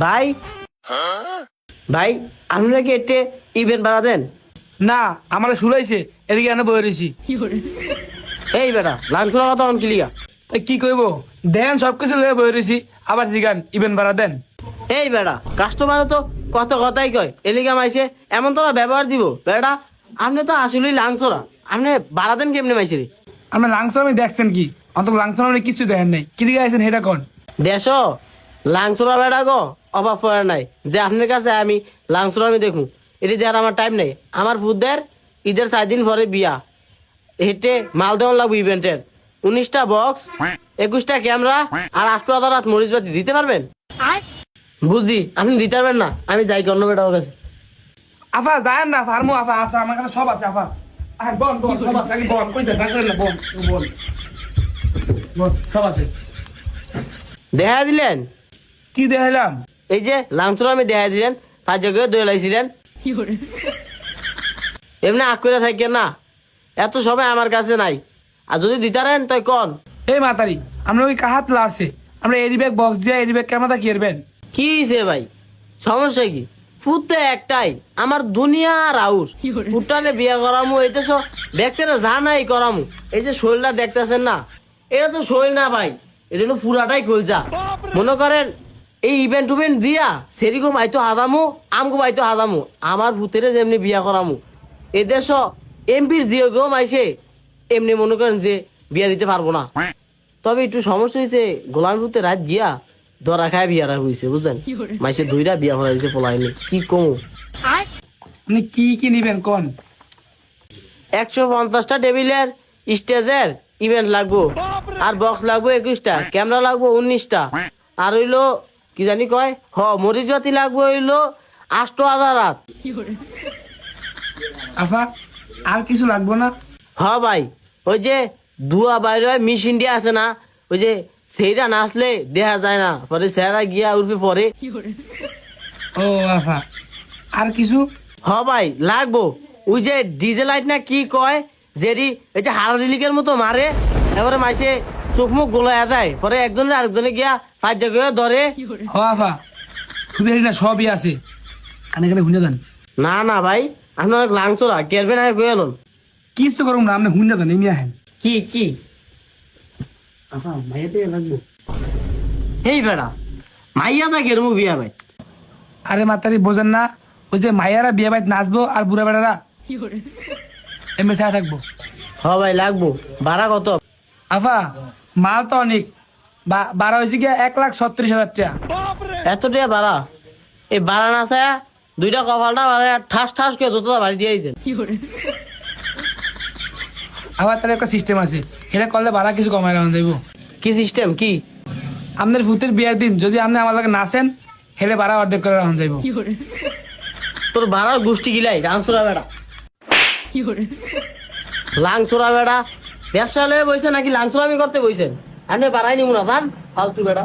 ভাই ভাই আপনারা কি একটা ইভেন্ট বাড়া দেন? না আমার শুলাইছে এদিকে এনে বয়ে রয়েছি। এই বেটা লাঞ্চরা কথা অন ক্লিয়া। তাই কি কইব দেন সবকিছু লয়ে বয়ে রয়েছি, আবার জিগান ইভেন্ট ভাড়া দেন। এই বেটা কাস্টমার তো কত কথাই কয় এলিগা মাইছে এমন তোরা ব্যবহার দিব বেটা। আপনি তো আসলেই লাঞ্চরা, আপনি বাড়া দেন কেমনে মাইছে রে? আপনার লাংসর আমি দেখছেন কি? অন্তত লাংসর আমি কিছু দেখেন নাই, কি দিকে আছেন সেটা কোন? দেশ লাংচরা বেটা গো অভাব পড়ে নাই যে আপনার কাছে আমি লাংচরা আমি দেখুন। এটি দেওয়ার আমার টাইম নেই। আমার ফুটদের ঈদের 4 দিন পরে বিয়া, হেঁটে মাল দেওয়ান লাগবো ইভেন্টের। 19টা বক্স, 21টা ক্যামেরা আর 8,000 রাত মরিচ বাতি দিতে পারবেন? বুঝছি আপনি দিতে পারবেন না, আমি যাই অন্য বেটার কাছে। আফা যায় না ফার্মো আফা আছে, আমার কাছে সব আছে আফা। আহ বল বল সব আছে, আগে বল কই দেন না করেন না, বল বল বল সব আছে। দেখা দিলেন কি দেখাইলাম? এই যে লাংচরা আমি দেখা দিলেন, 5 জায়গায় দই লাইছিলেন। এমনি আগ করে থাকেন না, এত সময় আমার কাছে নাই। আর যদি দিতারেন তাই কন। এই মাতারি আমরা ওই কাহাত লারছে, আমরা এরি ব্যাগ বক্স দিয়ে এরি ব্যাগ ক্যামেরা কি এরবেন? কি হয়েছে ভাই, সমস্যা কি? ফুট তো একটাই, আমার দুনিয়া রাউর। ফুটটানে বিয়ে করামু এটা সব ব্যক্তিরা জানাই করামু। এই যে শরীরটা দেখতেছেন না, এটা তো শরীর না ভাই, এটা হলো পুরাটাই কলজা। মনে করেন এই ইভেন্ট টুভেন্ট দিয়া সেরিকম আইতো হাদামু, আমগো আইতো হাদামু। আমার ভূতেরে যেমনি বিয়া করামু, এ দেশ এমপির জিও গো মাইছে এমনি মনে করেন যে বিয়া দিতে পারবো না। তবে একটু সমস্যা হয়েছে, গোলাম ভূতে রাত গিয়া ধরা খায় বিয়ারা হয়েছে বুঝলেন। মাইসে 2টা বিয়া করা হয়েছে পোলাইনি, কি কমু। আপনি কি কি নিবেন কোন? 150টা টেবিলের স্টেজের ইভেন্ট লাগবো, আর বক্স লাগবো 21টা, ক্যামেরা লাগবো 19টা, আর হইলো কি জানি কয় মরিচ বাতি লাগবো হইলো 8,000 রাত। আফা আর কিছু লাগবো না? ভাই ওই যে দুয়া বাইরে মিস ইন্ডিয়া আছে না, ওই যে সেইটা নাচলে দেখা যায় না, পরে সেরা গিয়া উঠবে পরে। ও আফা আর কিছু? ভাই লাগবো ওই যে ডিজে লাইট না কি কয়, যেটি এই যে হারাদিলিকের মতো মারে, এবারে মাইসে চোখ মুখ গোলায় যায়, পরে একজনের আরেকজনে গিয়া 5 জায়গায় ধরে। হ আফা খুঁজে না সবই আছে, কানে কানে শুনে দেন। না না ভাই আপনার লাংচরা কেরবেন আর গেলেন কিছু করুন না, আপনি শুনে দেন এমনি আহেন। কি কি মাইয়াতে লাগবো? এই বেড়া মাইয়া দা কেরমু বিয়া ভাই। আরে মাতারি বোঝেন না, ওই যে মাইয়ারা বিয়ে বাড়িতে নাচবো আর বুড়া বেড়ারা এমনি ছায়া থাকবো। ভাই লাগবো। ভাড়া কত? আফা মাল তো অনেক, বাড়া হয়েছে গিয়া 1,37,000 টাকা। এত টাকা ভাড়া? এই ভাড়া না ছায়া 2টা কপালটা ভাড়া ঠাস ঠাস করে জোতা বাড়ি দিয়ে দিতেন। আবার তার একটা সিস্টেম আছে, এটা করলে ভাড়া কিছু কমায় রাখা যাইব। কি সিস্টেম কি? আপনার ভূতের বিয়ের দিন যদি আপনি আমার লাগে নাচেন, হেলে ভাড়া অর্ধেক করে রাখা যাইব। তোর ভাড়ার গোষ্ঠী গিলাই লাংচোরা বেড়া। লাংচোরা বেড়া ব্যবসা লয়ে বইছে নাকি লাংচোরামি করতে বইছেন? আমি বাড়াই নিব না জান ফালতু বেড়া।